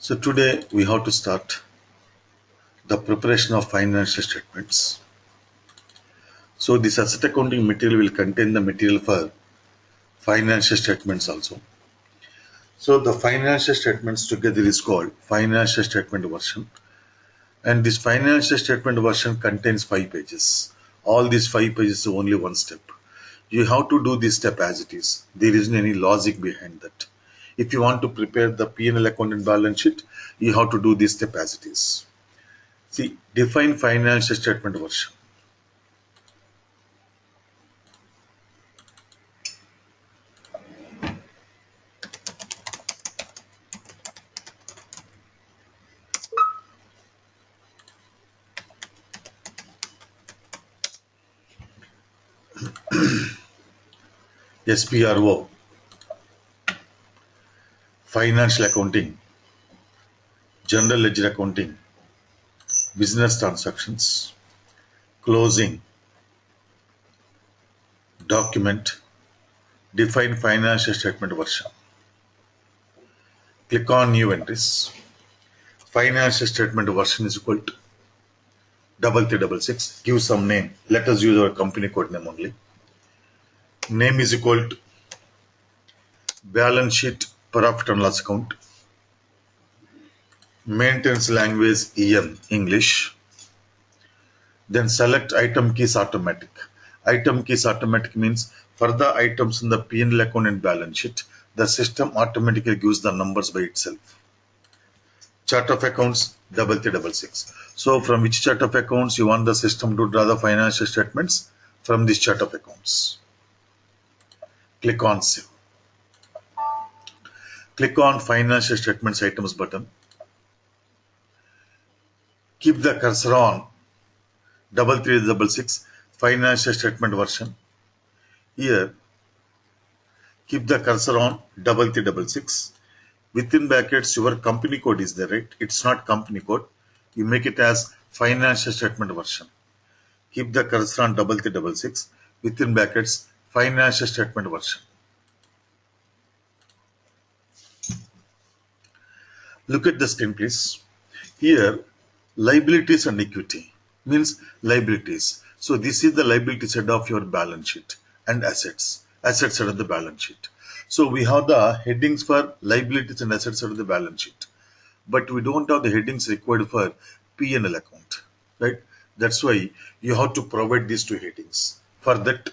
So today we have to start the preparation of financial statements. So this asset accounting material will contain the material for financial statements also. So the financial statements together is called financial statement version, and this financial statement version contains 5 pages. All these 5 pages is only one step. You have to do this step as it is. There isn't any logic behind that. If you want to prepare the P&L account and balance sheet, you have to do this step as it is. See, define financial statement version. SPRO, financial accounting, general ledger accounting, business transactions, closing, document, define financial statement version. Click on new entries. Financial statement version is equal to 3366. Give some name. Let us use our company code name only. Name is equal to balance sheet profit and loss account. Maintenance language EM English. Then select item keys automatic. Item keys automatic means for the items in the P&L account and balance sheet, the system automatically gives the numbers by itself. Chart of accounts 3366. So from which chart of accounts you want the system to draw the financial statements? From this chart of accounts. Click on save. Click on financial statements items button. Keep the cursor on 3366 financial statement version. Here keep the cursor on 3366. Within brackets your company code is there, right? It's not company code. You make it as financial statement version. Keep the cursor on 3366. Within brackets financial statement version. Look at the screen please. Here liabilities and equity means liabilities. So this is the liability side of your balance sheet, and assets side of the balance sheet. So we have the headings for liabilities and assets side of the balance sheet, but we don't have the headings required for P&L account, right? That's why you have to provide these two headings. For that,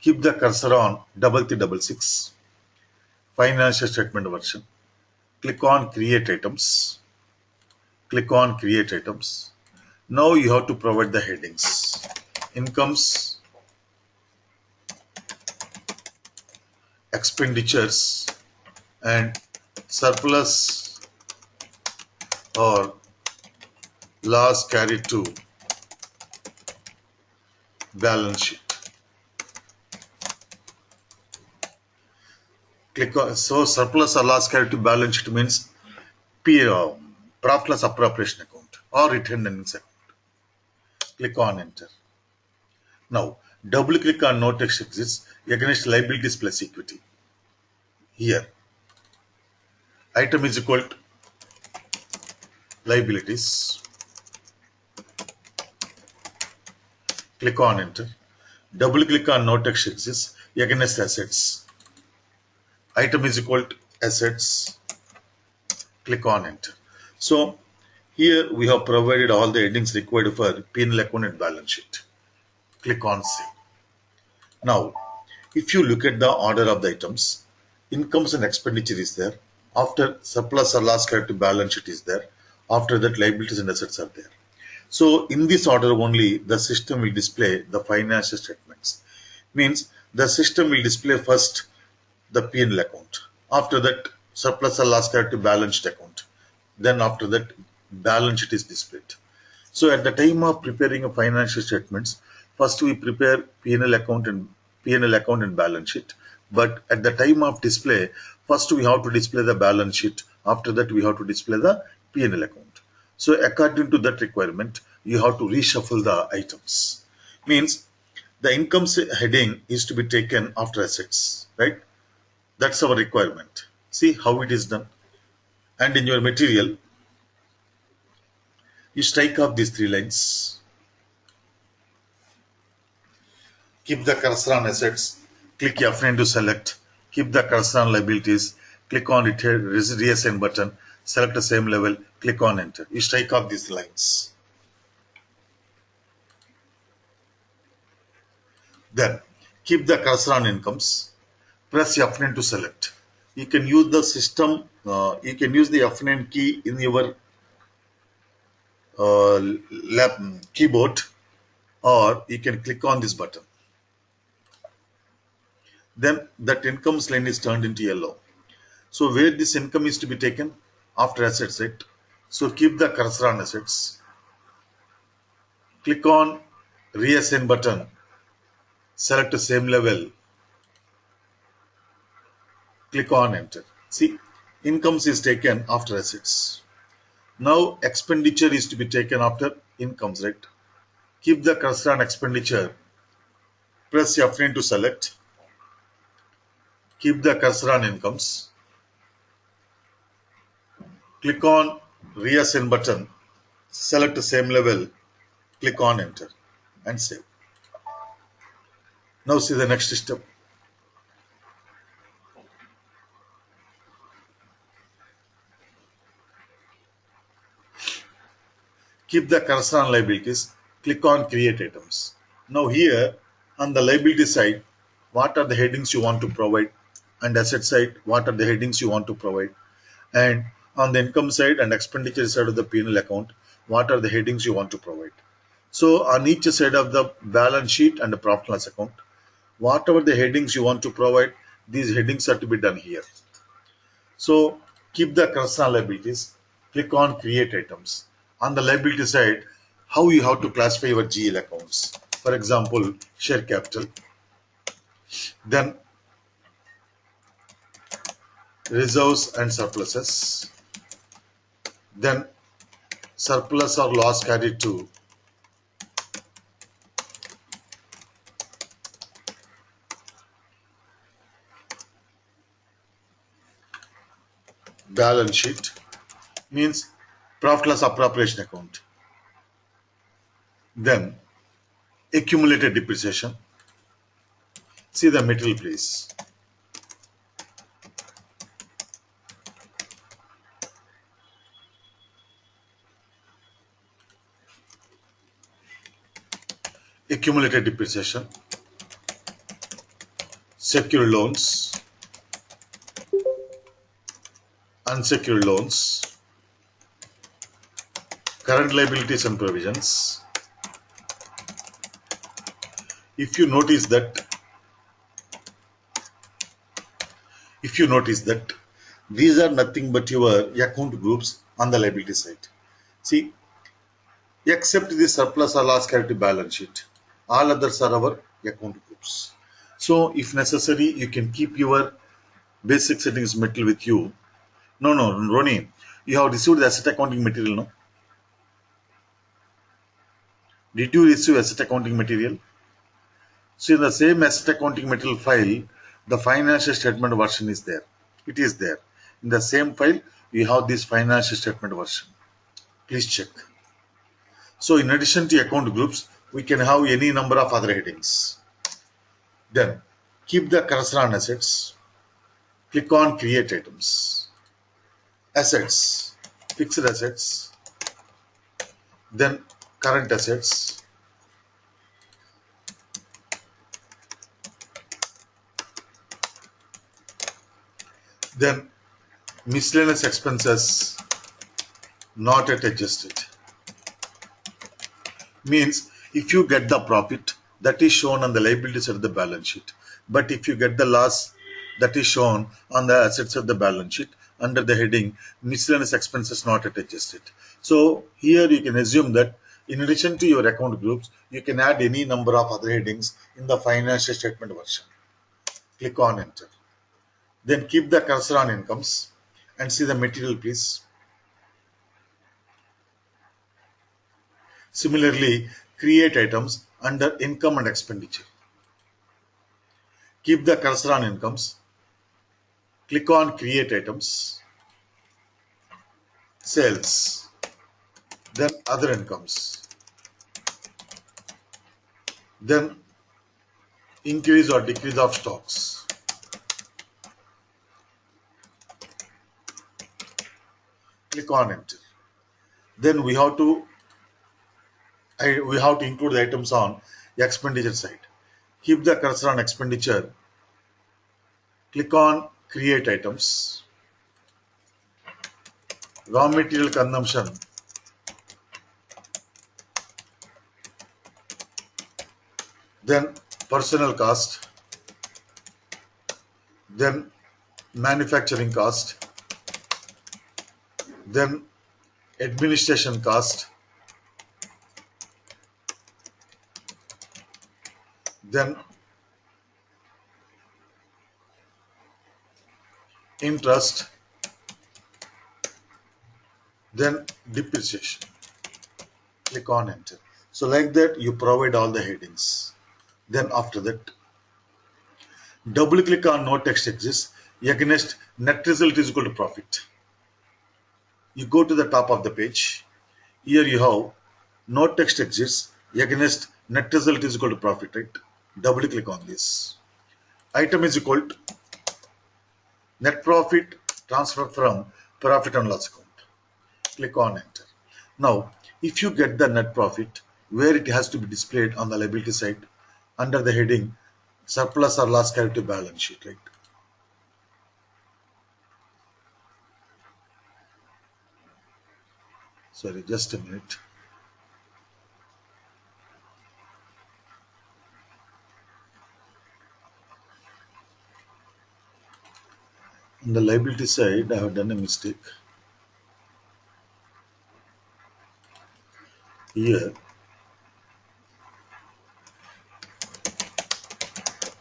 keep the cursor on 3366 financial statement version. Click on create items. Click on create items. Now you have to provide the headings. Incomes, expenditures, and surplus or loss carried to balance sheet. Click on, so surplus or loss carried to balance sheet means profit loss appropriation account or retained earnings account. Click on enter. Now double click on no text exists against liabilities plus equity. Here item is equal to liabilities. Click on enter. Double click on no text exists against assets. Item is equal to assets. Click on enter. So here we have provided all the headings required for P&L account and balance sheet. Click on save. Now if you look at the order of the items, incomes and expenditure is there. After surplus or loss carried to balance sheet is there. After that liabilities and assets are there. So in this order only the system will display the financial statements. Means the system will display first the P&L account. After that surplus or loss carried to balance sheet account. Then after that balance sheet is displayed. So at the time of preparing a financial statements, first we prepare P&L account and balance sheet. But at the time of display, first we have to display the balance sheet. After that we have to display the P&L account. So according to that requirement, you have to reshuffle the items. Means the incomes heading is to be taken after assets, right? That's our requirement. See how it is done. and in your material, you strike off these three lines. Keep the cursor on assets, click F9 to select. Keep the cursor on liabilities, click on reassign button, select the same level, click on enter. You strike off these lines. Then keep the cursor on incomes, press F9 to select. You can use the you can use the F9 key in your keyboard, or you can click on this button. Then that incomes line is turned into yellow. So where this income is to be taken? After assets, right? So keep the cursor on assets, click on reassign button, select the same level, click on enter. See, incomes is taken after assets. Now expenditure is to be taken after incomes, right? Keep the cursor on expenditure, press F9 to select, keep the cursor on incomes, click on reassign button, select the same level, click on enter and save. Now see the next step. Keep the cursor on liabilities, click on create items. Now here on the liability side, what are the headings you want to provide, and asset side, what are the headings you want to provide, and on the income side and expenditure side of the P&L account, what are the headings you want to provide. So on each side of the balance sheet and the profit and loss account, whatever the headings you want to provide, these headings are to be done here. So keep the cursor on liabilities, click on create items. On the liability side, how you have to classify your GL accounts. For example, share capital, then reserves and surpluses, then surplus or loss carried to balance sheet, means profit loss appropriation account, then accumulated depreciation. See the material please. Accumulated depreciation, secured loans, unsecured loans, current liabilities and provisions. If you notice that these are nothing but your account groups on the liability side. See, except the surplus or loss carried to balance sheet, all others are our account groups. So if necessary, you can keep your basic settings material with you. No, Ronnie, you have received the asset accounting material, no? Did you receive asset accounting material? So in the same asset accounting material file, the financial statement version is there. It is there. In the same file, we have this financial statement version. Please check. So in addition to account groups, we can have any number of other headings. Then keep the cursor on assets. Click on create items. Assets, fixed assets, then current assets, then miscellaneous expenses not yet adjusted. Means if you get the profit, that is shown on the liability side of the balance sheet, but if you get the loss, that is shown on the assets of the balance sheet under the heading miscellaneous expenses not yet adjusted. So here you can assume that in addition to your account groups, you can add any number of other headings in the financial statement version. Click on enter. Then keep the cursor on incomes and see the material please. Similarly, create items under income and expenditure. Keep the cursor on incomes. Click on create items. sales, then other incomes, then increase or decrease of stocks. Click on enter. Then we have to include the items on expenditure side. Keep the cursor on expenditure. Click on create items. Raw material consumption, then personnel cost, then manufacturing cost, then administration cost, then interest, then depreciation. Click on enter. So like that you provide all the headings. Then after that, double click on no text exists against net result is equal to profit. You go to the top of the page. Here you have no text exists against net result is equal to profit, right? Double click on this. Item is equal to net profit transfer from profit and loss account. Click on enter. Now, if you get the net profit, where it has to be displayed on the liability side under the heading surplus or loss carried to balance sheet, right? Sorry, just a minute. On the liability side, I have done a mistake. Here,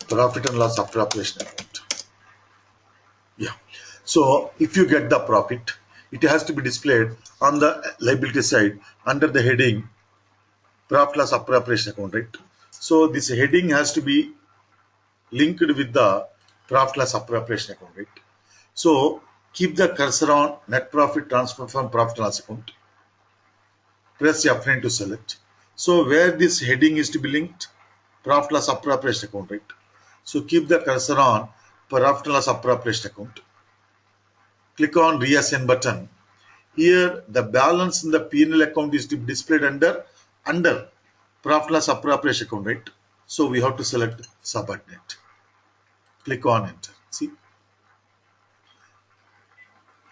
profit and loss after operation account. Yeah. So if you get the profit, it has to be displayed on the liability side under the heading profit loss after operation account, right? So this heading has to be linked with the profit loss after operation account, right? So keep the cursor on net profit transfer from profit and loss account. Press F9 to select. So where this heading is to be linked, profit loss after operation account, right? So keep the cursor on profit and loss after operation account. Click on reassign button. Here the balance in the P&L account is to be displayed under profit loss after operation account, right? So we have to select subordinate. Click on enter. See.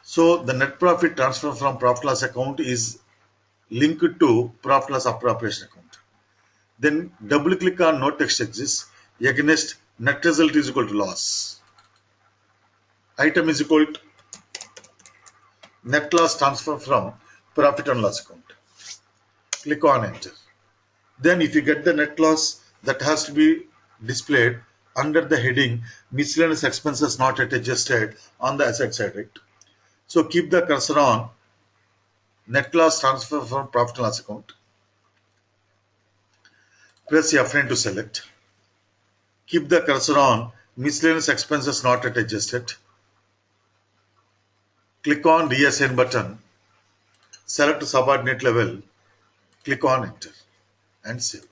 So the net profit transfer from profit loss account is linked to profit loss after operation account. Then double click on no text exists against net result is equal to loss. Item is equal to net loss transfer from profit and loss account. Click on enter. Then if you get the net loss, that has to be displayed under the heading miscellaneous expenses not yet adjusted on the asset side, right? So keep the cursor on net loss transfer from profit and loss account. Press F9 to select. Keep the cursor on miscellaneous expenses not yet adjusted. Click on reassign button. Select subordinate level. Click on enter and save.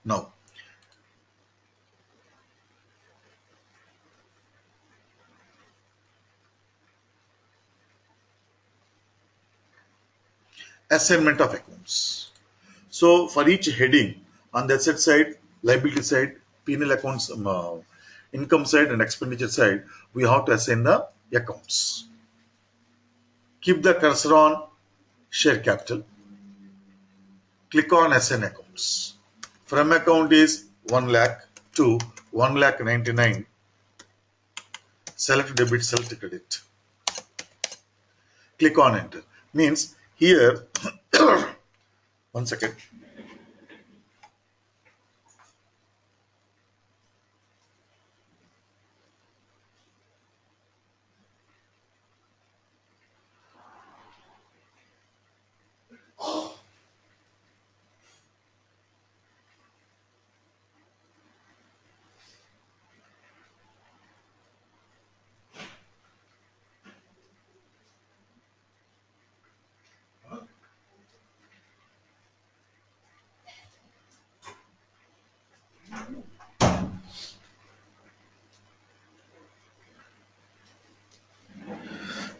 Now, assignment of accounts. So for each heading on the asset side, liability side, P&L accounts, income side and expenditure side, we have to assign the accounts. Keep the cursor on share capital. Click on assign accounts. From account is 1 lakh to 1 lakh 99. Select debit, select credit. Click on enter. Means here, one second.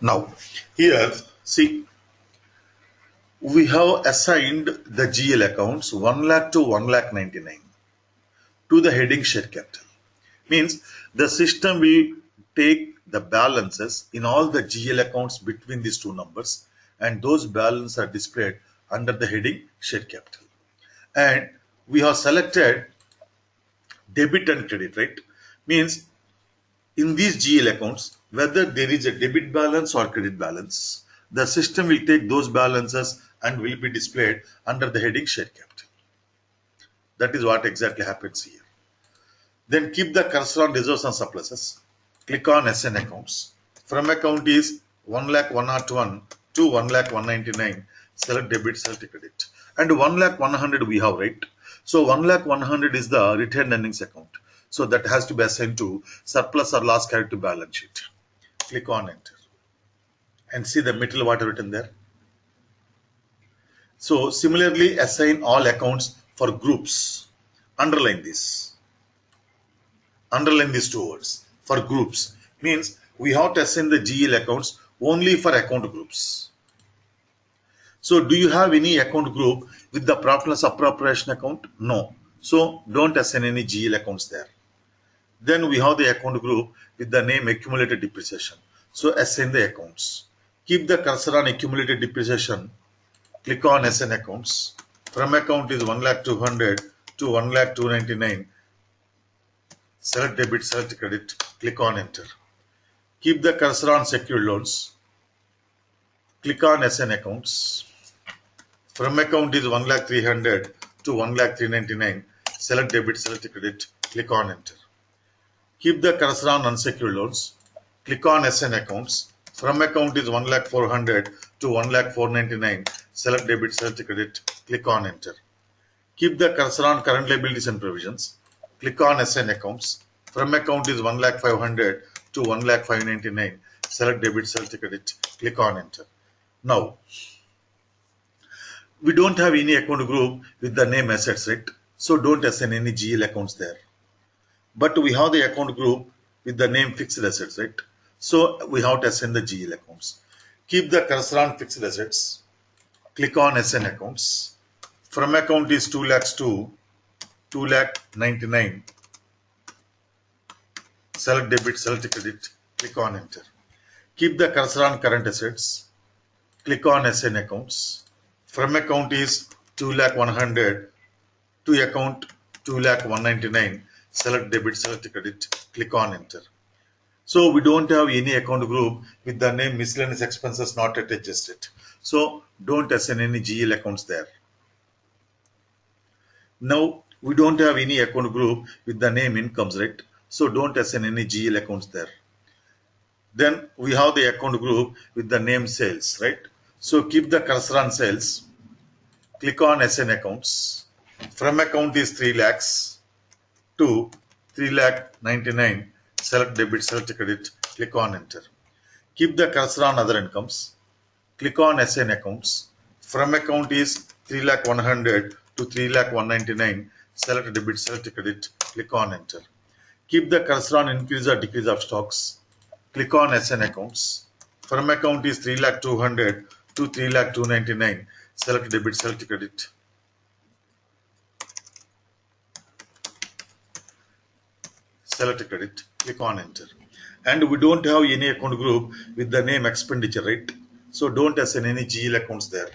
Now here see, we have assigned the GL accounts 1 lakh to 1 lakh 99 to the heading share capital. Means the system will take the balances in all the GL accounts between these two numbers, and those balances are displayed under the heading share capital. And we have selected debit and credit, right? Means in these GL accounts, whether there is a debit balance or credit balance, the system will take those balances and will be displayed under the heading share capital. That is what exactly happens here. Then keep the cursor on reserves and surpluses. Click on SN accounts. From account is 1 lakh 101 to 1 lakh 199. Select debit, select credit. And 1 lakh 100 we have, right? So 1 lakh 100 is the retained earnings account. So that has to be assigned to surplus or loss carried to balance sheet. Click on enter. And see the material what written there. So similarly assign all accounts for groups. Underline this. Underline these two words. For groups means we have to assign the GL accounts only for account groups. So do you have any account group with the profit loss appropriation account? No. So don't assign any GL accounts there. Then we have the account group with the name accumulated depreciation. So assign the accounts. Keep the cursor on accumulated depreciation. Click on SN accounts. From account is 1 lakh 200 to 1 lakh 299. Select debit, select credit. Click on enter. Keep the cursor on secured loans. Click on SN accounts. From account is 1 lakh 300 to 1 lakh 399. Select debit, select credit. Click on enter. Keep the cursor on unsecured loans. Click on SN accounts. From account is 1 lakh 400 to 1 lakh 499. Select debit, select credit. Click on enter. Keep the cursor on current liabilities and provisions. Click on SN accounts. From account is 1 lakh 500 to 1 lakh 599. Select debit, select credit. Click on enter. Now, we don't have any account group with the name assets, right? So don't assign any GL accounts there. But we have the account group with the name fixed assets, right? So we have to assign the GL accounts. Keep the cursor on fixed assets. Click on SN accounts. From account is 2 lakhs to 2 lakh 99. Select debit, select credit. Click on enter. Keep the cursor on current assets. Click on SN accounts. From account is 2 lakh 100 to account 2 lakh 199. Select debit, select credit. Click on enter. So we don't have any account group with the name miscellaneous expenses not yet adjusted. So don't assign any GL accounts there. Now we don't have any account group with the name incomes, right? So don't assign any GL accounts there. Then we have the account group with the name sales, right? So keep the cursor on sales. Click on SN accounts. From account is 3 lakhs to 3 lakh 99. Select debit, select credit. Click on enter. Keep the cursor on other incomes. Click on SN accounts. From account is 3 lakh 100 to 3 lakh 199. Select debit, select credit. Click on enter. Keep the cursor on increase or decrease of stocks. Click on SN accounts. From account is 3 lakh 200 to 3 lakh 299. Select debit, select credit. Select credit. Click on enter. And we don't have any account group with the name expenditure, right? So don't assign any GL accounts there.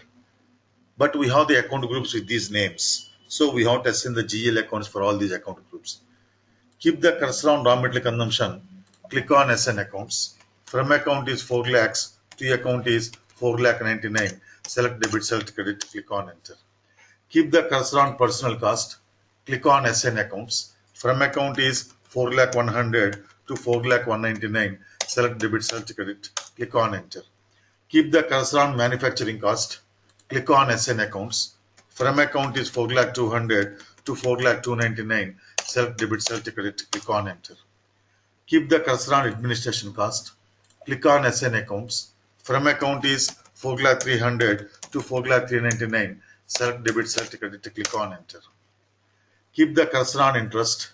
But we have the account groups with these names. So we have to assign the GL accounts for all these account groups. Keep the cursor on raw material consumption. Click on SN accounts. From account is 4 lakhs to account is 4 lakh 99. Select debit, select credit. Click on enter. Keep the cursor on personal cost. Click on SN accounts. From account is 4 lakh 100 to 4 lakh 199. Select debit, select credit. Click on enter. Keep the cursor on manufacturing cost. Click on SN accounts. From account is 4 lakh 200 to 4 lakh 299. Select debit, select credit. Click on enter. Keep the cursor on administration cost. Click on SN accounts. From account is 4 lakh 300 to 4 lakh 399. Select debit, select credit. Click on enter. Keep the cursor on interest.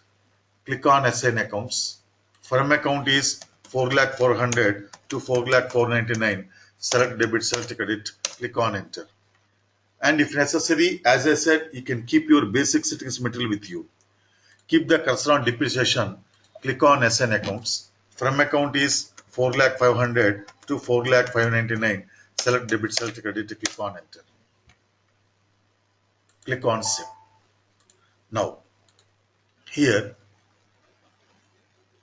Click on SN accounts. From account is 4,400,000 to 4,499,000. Select debit, select credit, click on enter. And if necessary, as I said, you can keep your basic settings material with you. Keep the cursor on depreciation, click on SN accounts. From account is 4,500,000 to 4,599,000. Select debit, select credit, click on enter. Click on save. Now, here,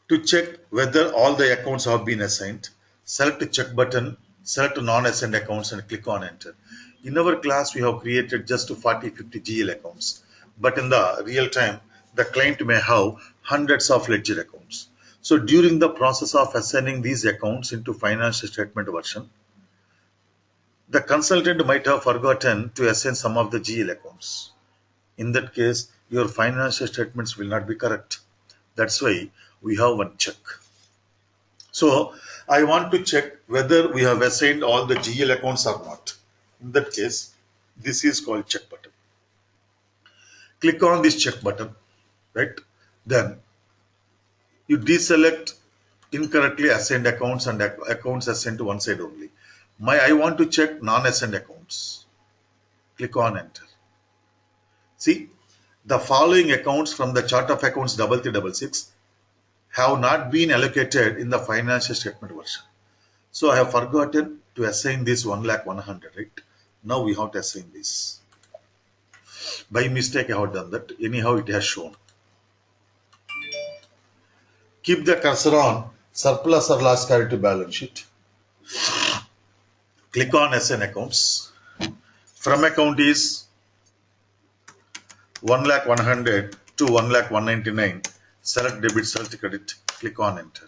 to check whether all the accounts have been assigned, select the check button, select non-assigned accounts and click on enter. In our class, we have created just 40-50 GL accounts, but in the real time, the client may have hundreds of ledger accounts. So during the process of assigning these accounts into financial statement version, the consultant might have forgotten to assign some of the GL accounts. In that case, your financial statements will not be correct. That's why we have one check. So I want to check whether we have assigned all the GL accounts or not. In that case, this is called check button. Click on this check button, right? Then you deselect incorrectly assigned accounts and accounts assigned to one side only. I want to check non-assigned accounts. Click on enter. See, the following accounts from the chart of accounts 3366 have not been allocated in the financial statement version. So I have forgotten to assign this 1,100,000, right? Now we have to assign this. By mistake I have done that. Anyhow, it has shown. Keep the cursor on surplus or loss carried to balance sheet. Click on SN accounts. From account is 1,100,000 to 1,199,000. Select debit, select credit, click on enter.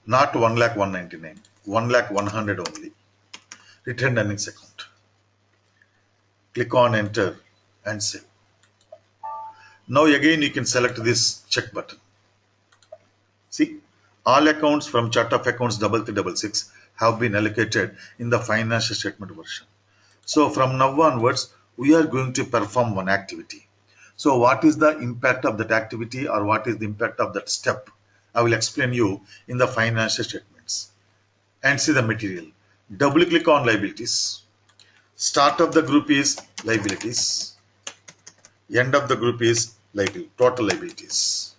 Not 1,199,000, 1,100,000 only. Retained earnings account. Click on enter and save. Now again you can select this check button. See, all accounts from chart of accounts 3366 have been allocated in the financial statement version. So from now onwards, we are going to perform one activity. So what is the impact of that activity or what is the impact of that step? I will explain you in the financial statements. And see the material. Double click on liabilities. Start of the group is liabilities. End of the group is total liabilities.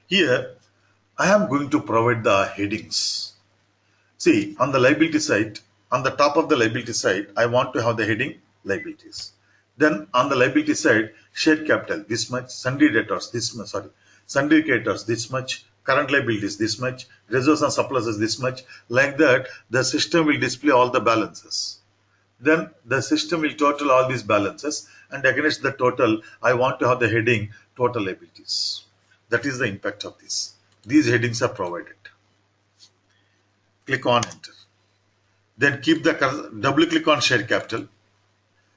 Here, I am going to provide the headings. See, on the liability side, on the top of the liability side, I want to have the heading liabilities. Then on the liability side, share capital, this much, sundry debtors, this much, sundry creditors, this much, current liabilities, this much, reserves and surpluses, this much. Like that, the system will display all the balances. Then the system will total all these balances, and against the total, I want to have the heading total liabilities. That is the impact of this. These headings are provided. Click on enter. Then keep the double click on share capital.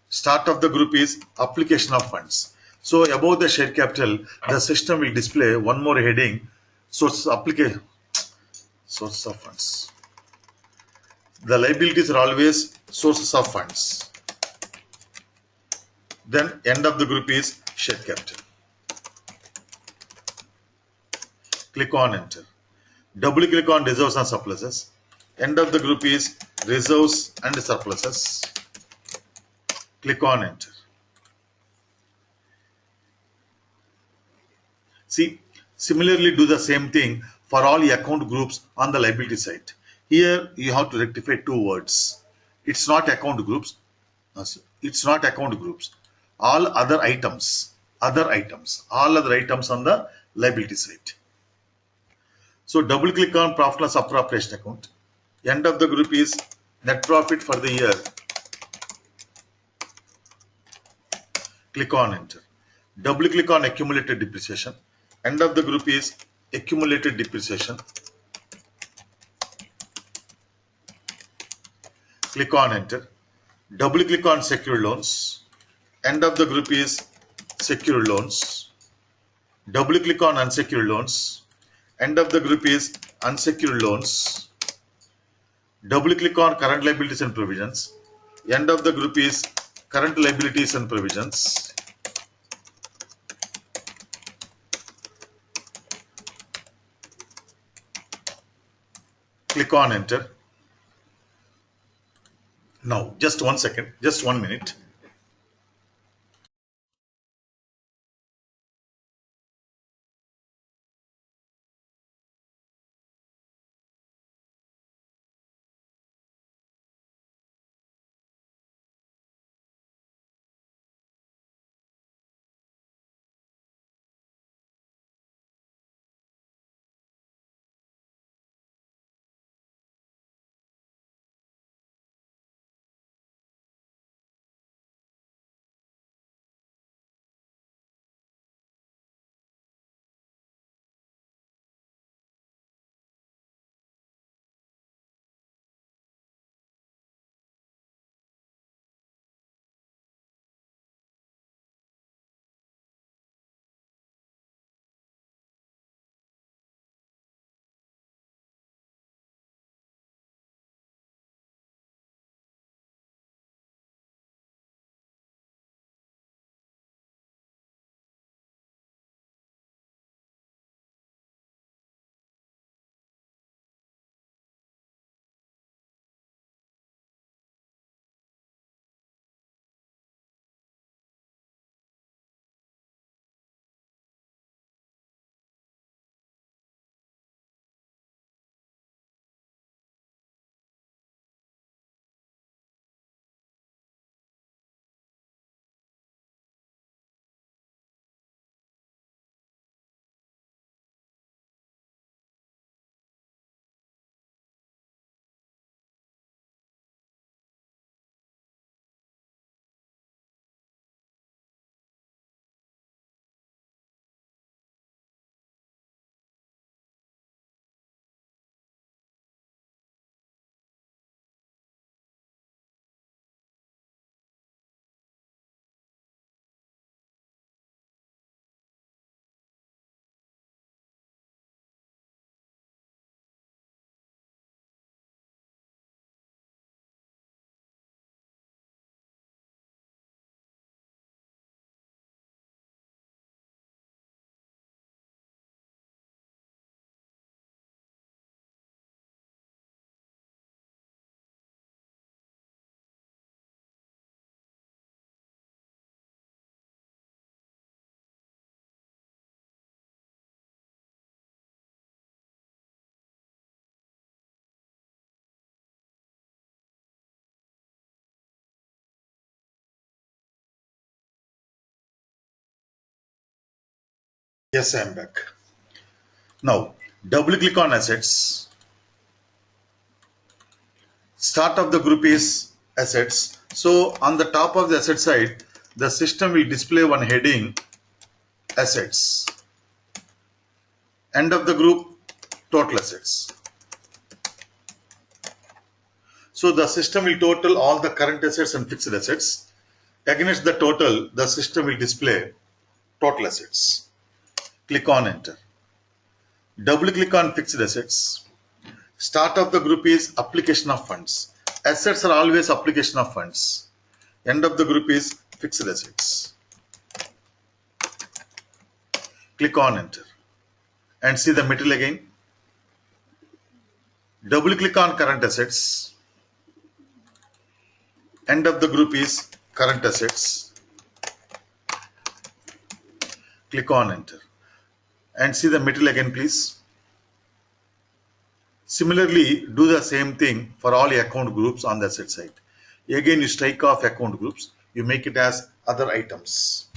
Start of the group is application of funds. So above the share capital, the system will display one more heading, source of funds. The liabilities are always sources of funds. Then end of the group is share capital. Click on enter. Double click on reserves and surpluses. End of the group is reserves and surpluses. Click on enter. See, similarly do the same thing for all the account groups on the liability side. Here you have to rectify two words. It's not account groups. It's not account groups. All other items. All other items on the liability side. So double click on profit loss appropriation account. End of the group is net profit for the year. Click on enter. Double click on accumulated depreciation. End of the group is accumulated depreciation. Click on enter. Double click on secured loans. End of the group is secured loans. Double click on unsecured loans. End of the group is unsecured loans. Double click on current liabilities and provisions. End of the group is current liabilities and provisions. Click on enter. Now, just 1 second, just 1 minute. Yes, I am back. Now, double click on assets. Start of the group is assets. So on the top of the asset side, the system will display one heading assets. End of the group, total assets. So the system will total all the current assets and fixed assets. Against the total, the system will display total assets. Click on enter. Double click on fixed assets. Start of the group is application of funds. Assets are always application of funds. End of the group is fixed assets. Click on enter and see the material again. Double click on current assets. End of the group is current assets. Click on enter and see the material again, please. Similarly, do the same thing for all account groups on the asset side. Again, you strike off account groups. You make it as other items.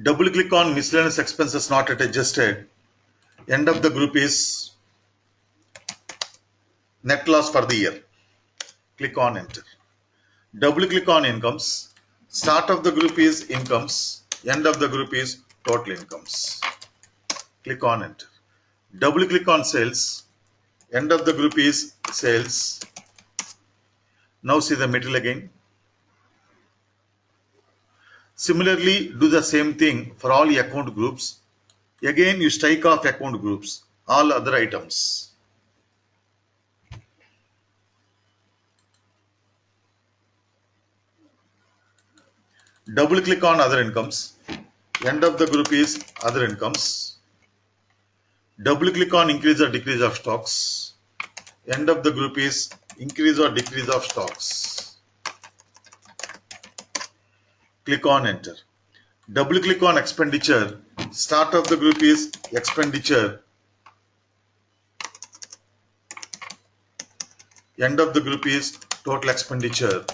Double click on miscellaneous expenses not yet adjusted. End of the group is net loss for the year. Click on enter. Double click on incomes. Start of the group is incomes. End of the group is total incomes. Click on enter. Double click on sales. End of the group is sales. Now see the material again. Similarly, do the same thing for all account groups. Again, you strike off account groups, all other items. Double click on other incomes. End of the group is other incomes. Double click on increase or decrease of stocks. End of the group is increase or decrease of stocks. Click on enter. Double click on expenditure. Start of the group is expenditure. End of the group is total expenditure.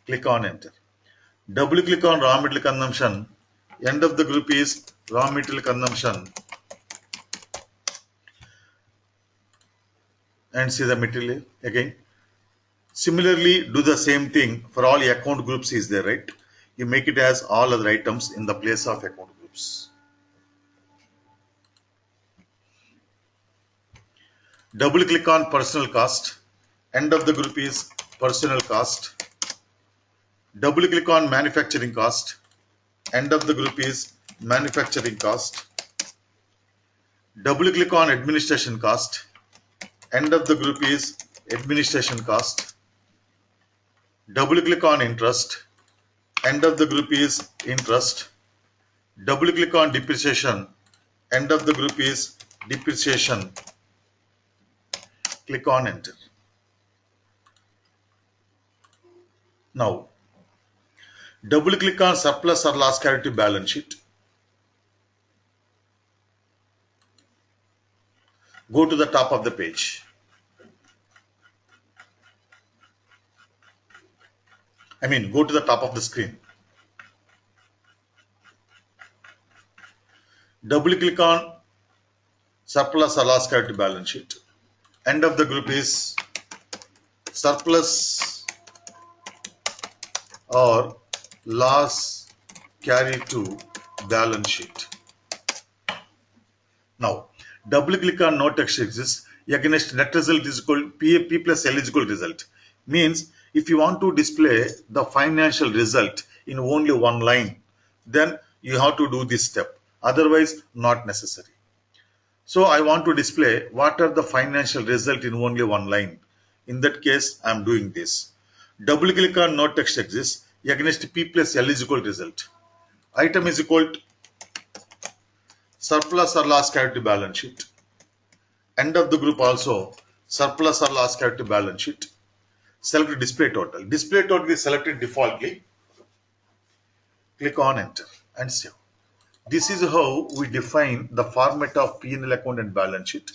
Click on enter. Double click on raw material consumption. End of the group is raw material consumption. And see the material again. Similarly, do the same thing for all account groups is there, right? You make it as all other items in the place of account groups. Double click on personal cost. End of the group is personal cost. Double click on manufacturing cost. End of the group is manufacturing cost. Double click on administration cost. End of the group is administration cost. Double click on interest. End of the group is interest. Double click on depreciation. End of the group is depreciation. Click on enter. Now, double click on surplus or loss carried to balance sheet. Go to the top of the page. Go to the top of the screen. Double click on surplus or loss carried to balance sheet. End of the group is surplus or loss carried to balance sheet. Now, double click on no text exists against net result is equal P plus L is equal result. Means if you want to display the financial result in only one line, then you have to do this step. Otherwise, not necessary. So I want to display what are the financial result in only one line. In that case, I am doing this. Double click on no text exists against P plus L is equal result. Item is equal to surplus or loss carried to balance sheet. End of the group also surplus or loss carried to balance sheet. Select display total. Display total is selected defaultly. Click on enter and save. This is how we define the format of P&L account and balance sheet.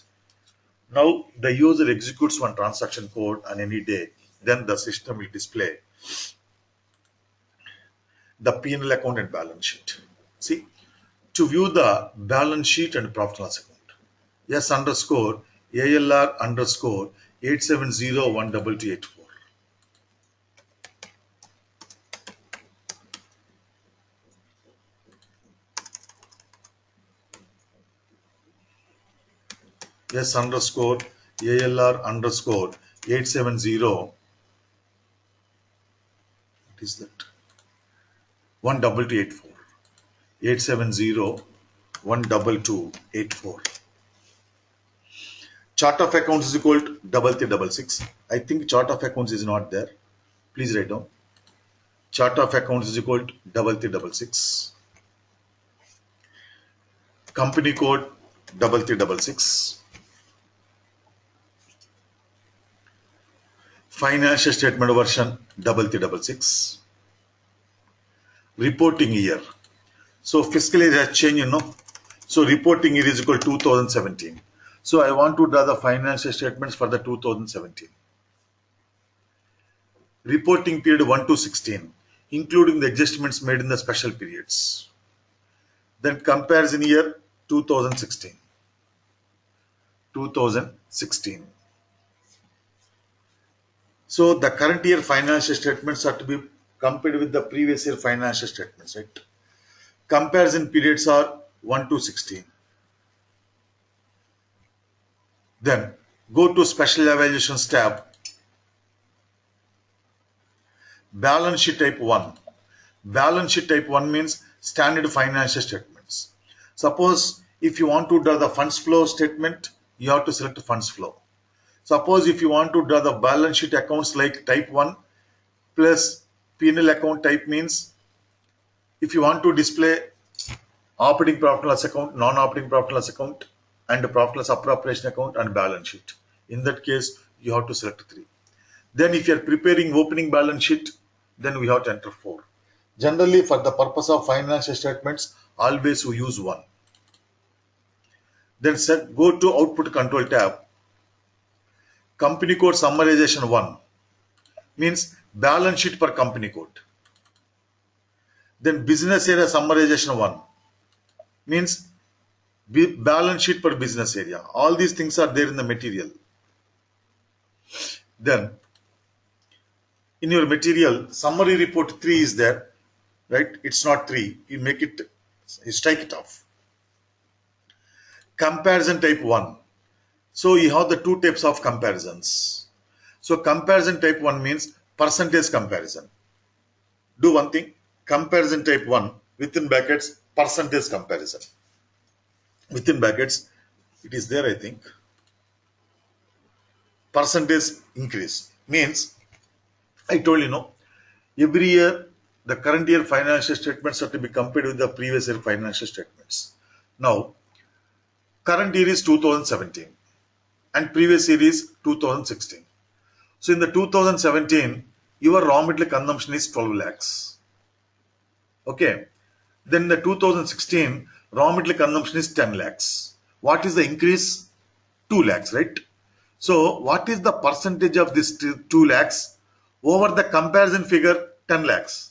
Now the user executes one transaction code on any day, then the system will display the P&L account and balance sheet. See, to view the balance sheet and profit and loss account, yes underscore ALR underscore 870122284. Yes underscore ALR underscore 870. What is that? 12284. 870 12284. Chart of accounts is equal to 3366. I think chart of accounts is not there. Please write down. Chart of accounts is equal to 3366. Company code 3366. Financial statement version 3366. Reporting year. So fiscal year has changed, So reporting year is equal to 2017. So I want to draw the financial statements for the 2017. Reporting period 1 to 16, including the adjustments made in the special periods. Then comparison year 2016. 2016. So the current year financial statements are to be compared with the previous year financial statements, right? Comparison periods are 1 to 16. Then go to special evaluations tab. Balance sheet type 1. Balance sheet type 1 means standard financial statements. Suppose if you want to draw the funds flow statement, you have to select funds flow. Suppose if you want to draw the balance sheet accounts like type 1 plus P&L account type means if you want to display operating profit and loss account, non-operating profit and loss account, and profit and loss appropriation account and balance sheet. In that case, you have to select 3. Then if you are preparing opening balance sheet, then we have to enter 4. Generally, for the purpose of financial statements, always we use 1. Then go to Output Control tab. Company code summarization 1 means balance sheet per company code. Then business area summarization 1 means balance sheet per business area. All these things are there in the material. Then in your material, summary report 3 is there, right? It's not 3. You make it, you strike it off. Comparison type 1. So you have the 2 types of comparisons. So comparison type 1 means percentage comparison. Do one thing, comparison type 1 within brackets percentage comparison. Within brackets, it is there, I think. Percentage increase means, I told you, no, every year the current year financial statements have to be compared with the previous year financial statements. Now, current year is 2017 and previous year is 2016. So in the 2017, your raw material consumption is 12 lakhs. Okay. Then the 2016 raw material consumption is 10 lakhs. What is the increase? 2 lakhs, right? So what is the percentage of this 2 lakhs over the comparison figure 10 lakhs?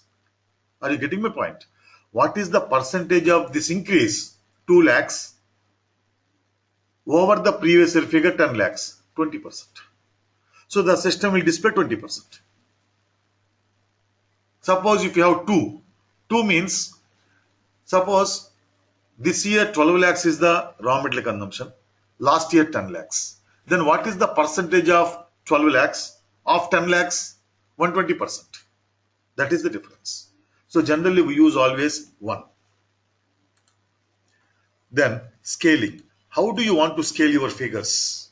Are you getting my point? What is the percentage of this increase 2 lakhs over the previous year figure 10 lakhs? 20%. So the system will display 20%. Suppose if you have 2 means, suppose this year 12 lakhs is the raw material consumption, last year 10 lakhs. Then what is the percentage of 12 lakhs? Of 10 lakhs? 120%. That is the difference. So generally we use always 1. Then scaling. How do you want to scale your figures?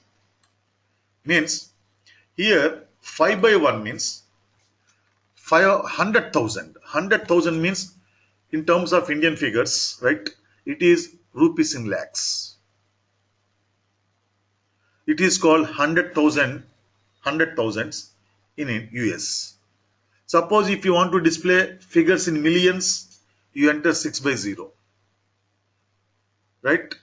Means here 5 by 1 means 100,000. 100,000 means in terms of Indian figures, right? It is rupees in lakhs. It is called 100,000, 100,000s in US. Suppose if you want to display figures in millions, you enter 6 by 0. Right?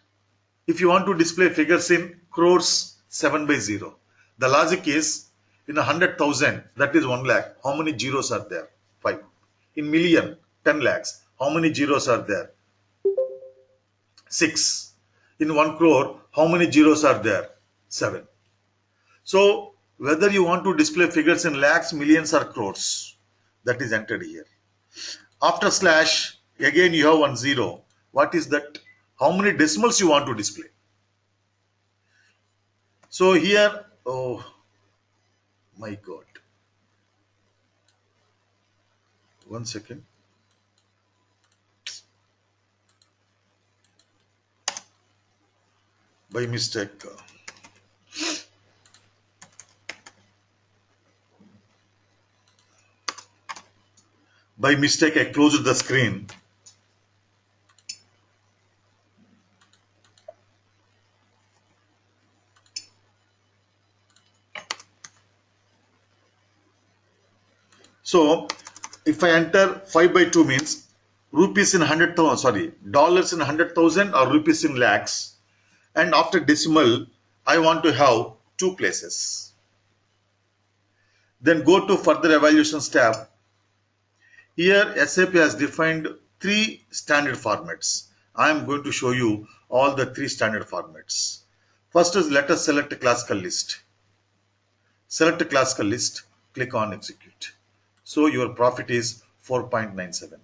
If you want to display figures in crores, 7 by 0. The logic is in 100,000, that is 1 lakh. How many zeros are there? 5. In million, 10 lakhs. How many zeros are there? 6. In 1 crore, how many zeros are there? 7. So whether you want to display figures in lakhs, millions or crores, that is entered here. After slash, again you have 1 0. What is that? How many decimals you want to display? So here, oh my God. 1 second. By mistake. By mistake, I closed the screen. So if I enter 5 by 2 means rupees in 100,000, sorry, dollars in 100,000 or rupees in lakhs. And after decimal, I want to have 2 places. Then go to further evaluations tab. Here SAP has defined 3 standard formats. I am going to show you all the 3 standard formats. First is let us select a classical list. Select a classical list, click on execute. So your profit is 4.97.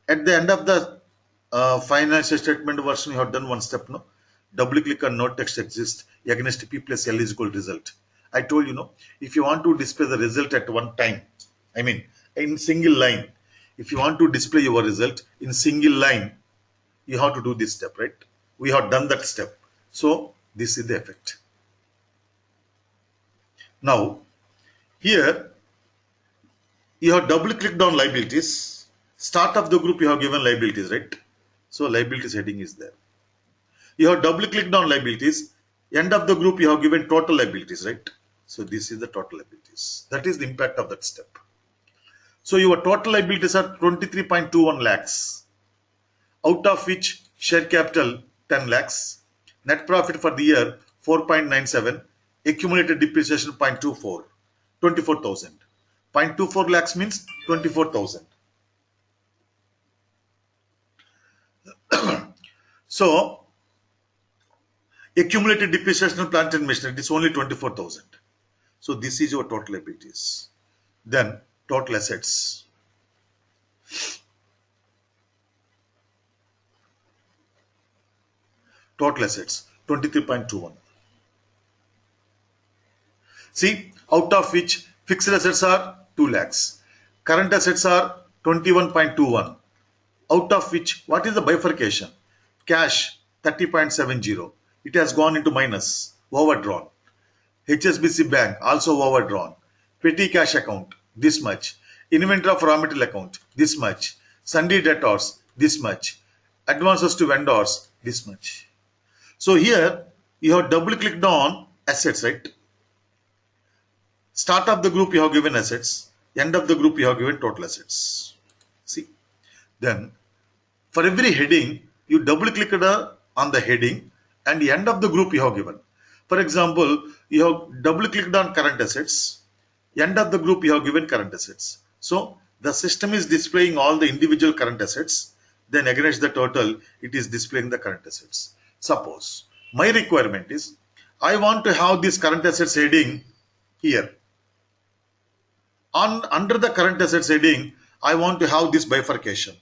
At the end of the financial statement version, you have done one step, no? Double click on no text exists against P plus L is equal result. I told you, no, if you want to display the result at one time, I mean in single line, if you want to display your result in single line, you have to do this step, right? We have done that step. So this is the effect. Now here You have double clicked on liabilities. Start of the group you have given liabilities, right? So liabilities heading is there. You have double clicked on liabilities. End of the group you have given total liabilities, right? So this is the total liabilities. That is the impact of that step. So your total liabilities are 23.21 lakhs, out of which share capital 10 lakhs, net profit for the year 4.97, accumulated depreciation 0.24, 24,000. 0.24 lakhs means 24,000. So accumulated depreciation of plant and machinery is only 24,000. So this is your total liabilities. Then total assets. Total assets 23.21. See, out of which fixed assets are 2 lakhs. Current assets are 21.21. Out of which, what is the bifurcation? Cash 30.70. It has gone into minus, overdrawn. HSBC Bank also overdrawn. Petty cash account, this much. Inventory of raw material account, this much. Sundry debtors, this much. Advances to vendors, this much. So here you have double clicked on assets, right? Start of the group you have given assets. End of the group you have given total assets. See, then for every heading you double clicked on the heading and the end of the group you have given. For example, you have double clicked on current assets. End of the group you have given current assets. So the system is displaying all the individual current assets. Then against the total, it is displaying the current assets. Suppose my requirement is I want to have this current assets heading here. Under the current assets heading, I want to have this bifurcation.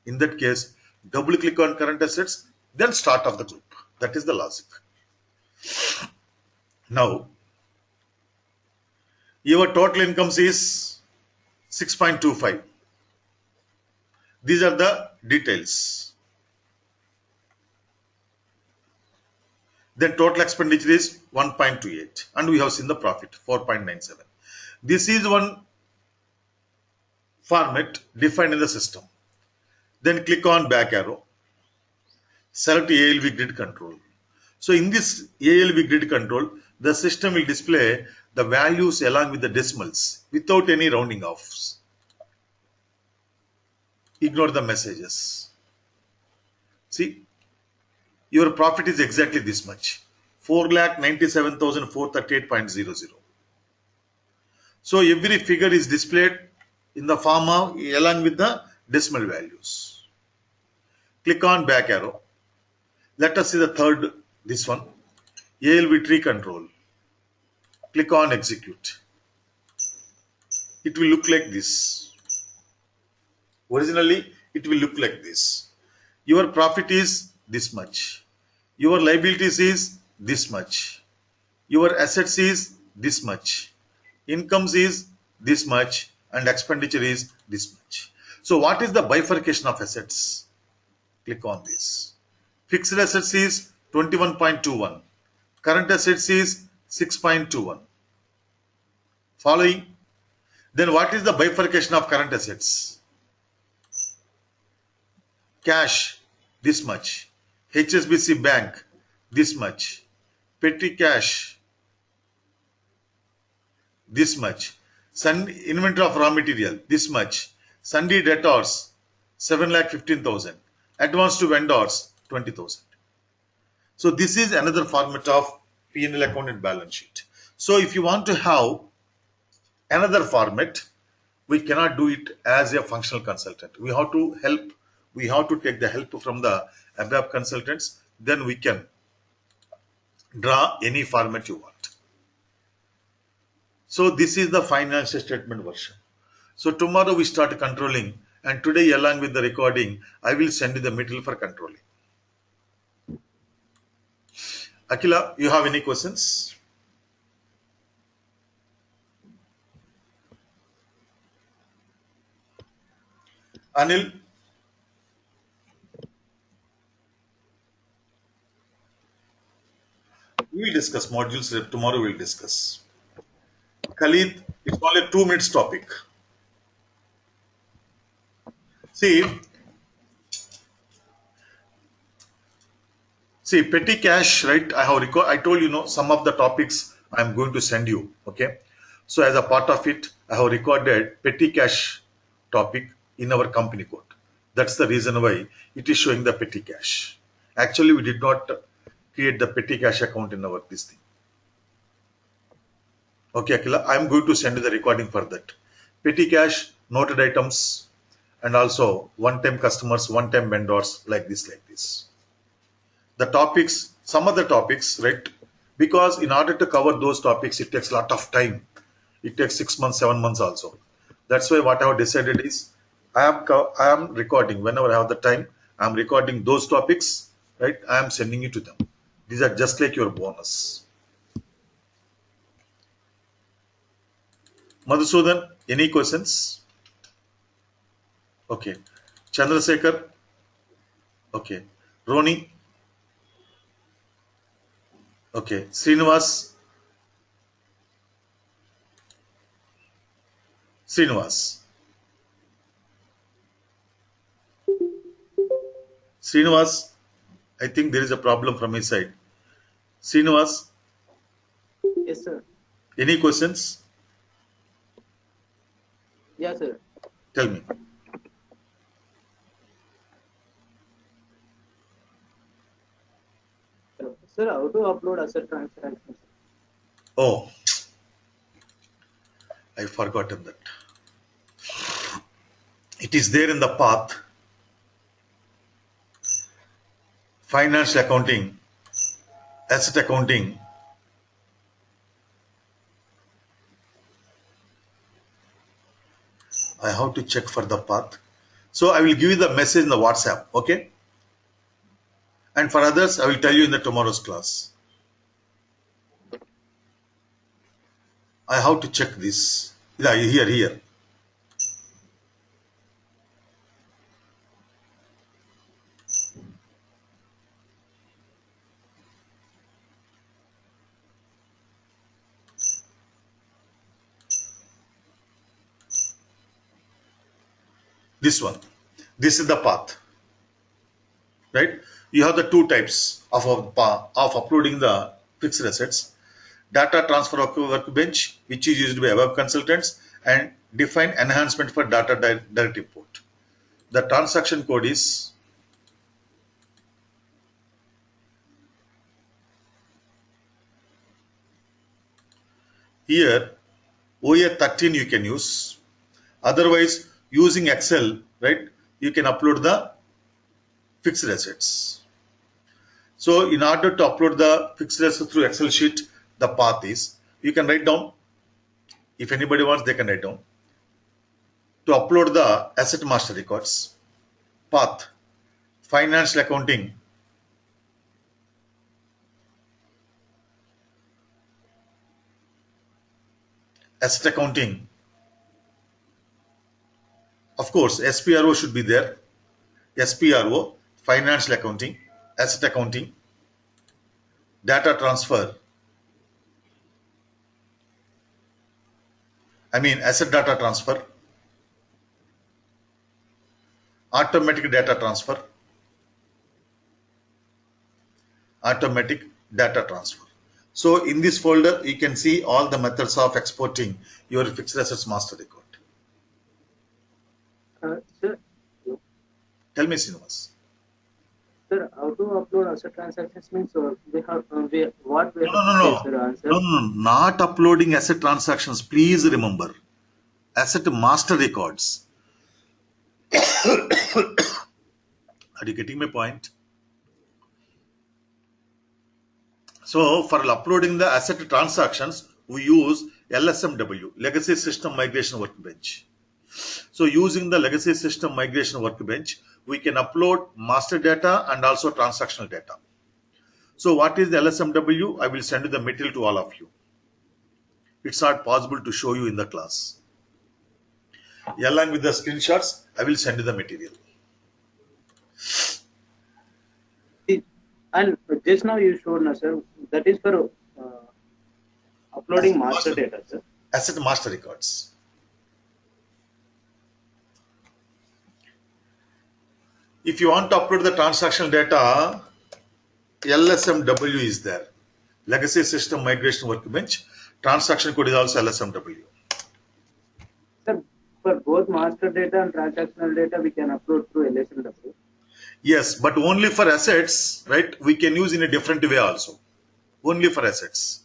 In that case, double click on current assets, then start of the group. That is the logic. Now, your total incomes is 6.25. These are the details. Then total expenditure is 1.28 and we have seen the profit 4.97. This is one format defined in the system. Then click on back arrow. Select ALV grid control. So in this ALV grid control, the system will display the values along with the decimals without any rounding offs. Ignore the messages. See, your profit is exactly this much, 4,97,438.00. So every figure is displayed in the form of along with the decimal values. Click on back arrow. Let us see the third, this one, ALV tree control. Click on execute. It will look like this. Originally, it will look like this. Your profit is this much. Your liabilities is this much. Your assets is this much. Incomes is this much and expenditure is this much. So what is the bifurcation of assets? Click on this. Fixed assets is 21.21. Current assets is 6.21. Following. Then what is the bifurcation of current assets? Cash, this much. HSBC Bank, this much. Petty cash, this much. Inventory of raw material, this much. Sundry debtors, 7,15,000. Advance to vendors, 20,000. So this is another format of P&L account and balance sheet. So if you want to have another format, we cannot do it as a functional consultant. We have to help. We have to take the help from the above consultants. Then we can draw any format you want. So this is the financial statement version. So tomorrow we start controlling, and today along with the recording, I will send you the material for controlling. Akila, you have any questions? Anil? We will discuss modules tomorrow. We will discuss. Khalid, it's only 2 minutes topic. See, petty cache, right? I told some of the topics I'm going to send you. Okay. So as a part of it, I have recorded petty cache topic in our company code. That's the reason why it is showing the petty cache. Actually, we did not create the petty cache account in our this thing. Okay, Akila, I'm going to send you the recording for that. Petty cache, noted items, and also one-time customers, one-time vendors, like this. The topics, some of the topics, right? Because in order to cover those topics, it takes a lot of time. It takes 6 months, 7 months also. That's why what I have decided is I am recording whenever I have the time. I am recording those topics, right? I am sending it to them. These are just like your bonus. Madhusudan, any questions? Okay. Chandrasekhar. Okay. Roni. Okay. Srinivas. Srinivas. Srinivas, I think there is a problem from his side. Srinivas, Yes, sir. any questions? Yes, sir. Tell me. Sir, how to upload asset transactions? Oh, I forgotten that. It is there in the path. Financial accounting, asset accounting. I have to check for the path. So I will give you the message in the WhatsApp, okay? And for others, I will tell you in the tomorrow's class. I have to check this. Yeah, here. This one. This is the path, right? You have the two types of uploading the fixed assets. Data transfer workbench, which is used by web consultants, and define enhancement for data direct import. The transaction code is here. OA13 you can use. Otherwise, using Excel, right, you can upload the fixed assets. So in order to upload the fixed assets through Excel sheet, the path is, you can write down, if anybody wants, they can write down. To upload the asset master records, path, financial accounting, asset accounting. Of course, SPRO should be there. SPRO, financial accounting, asset accounting, data transfer. Asset data transfer, automatic data transfer, automatic data transfer. So in this folder, you can see all the methods of exporting your fixed assets master record. Sir, Tell me, Srinivas. sir, how to upload asset transactions means we have what we have to say, No. sir, answer. No, not uploading asset transactions. Please remember, asset master records. Are you getting my point? So for uploading the asset transactions, we use LSMW, Legacy System Migration Workbench. So using the Legacy System Migration Workbench, we can upload master data and also transactional data. So what is the LSMW? I will send you the material to all of you. It's not possible to show you in the class. Along with the screenshots, I will send you the material. And just now you showed, no, sir, that is for uploading master data, sir. Asset master records. If you want to upload the transactional data, LSMW is there. Legacy System Migration Workbench. Transaction code is also LSMW. Sir, for both master data and transactional data, we can upload through LSMW. Yes, but only for assets, right? We can use in a different way also. Only for assets.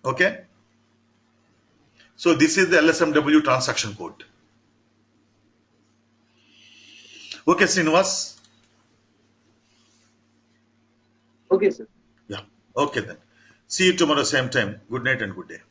Okay. So this is the LSMW transaction code. Okay, Srinivas. Okay, sir. Yeah. Okay then. See you tomorrow same time. Good night and good day.